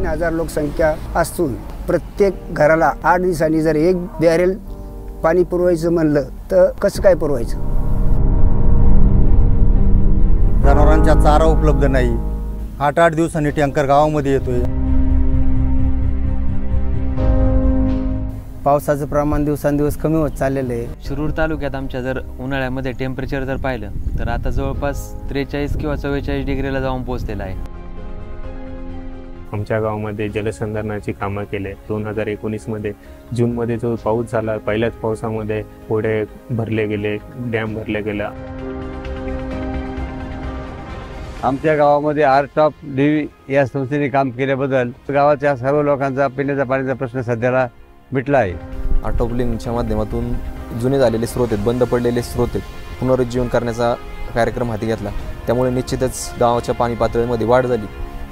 3000 लोकसंख्या असून प्रत्येक घराला 8 दिवसांनी जर 1 बॅरेल पाणी पुरवायचं म्हणलं तर कसं काय पुरवायचं? जनावरांचा चारा उपलब्ध नाही. 8-8 दिवसांनी टँकर गावामध्ये येतोय. पावसाचं प्रमाण दिवसांदिवस कमी होत चाललेलं आहे. शिरूर तालुक्यात आमच्या जर उन्हाळ्यामध्ये टेम्परेचर जर पाहिलं तर आता जवळपास 43 किंवा 44 डिग्रीला जाऊन पोहोचलेलं आहे. आमच्या गावामध्ये जलसंधारणाची कामं केले. 2019मध्ये जूनमध्ये जो पाऊस झाला, पहिल्याच पावसामध्ये होडे भरले गेले, डॅम भरले गेला. आमच्या गावामध्ये आर्ट ऑफ लिव्हिंग या संस्थेने काम केल्याबद्दल गावाच्या सर्व लोकांचा पिण्याच्या पाण्याचा प्रश्न सध्याला मिटला आहे. आर्ट ऑफ लिव्हिंगच्या माध्यमातून जुने झालेले स्रोत आहेत, बंद पडलेले स्रोत आहेत, पुनरुज्जीवन करण्याचा कार्यक्रम हाती घेतला. त्यामुळे निश्चितच गावाच्या पाणी पातळीमध्ये वाढ झाली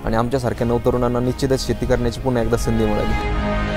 आणि आमच्यासारख्या नवतरुणांना निश्चितच शेती करण्याची पुन्हा एकदा संधी मिळाली.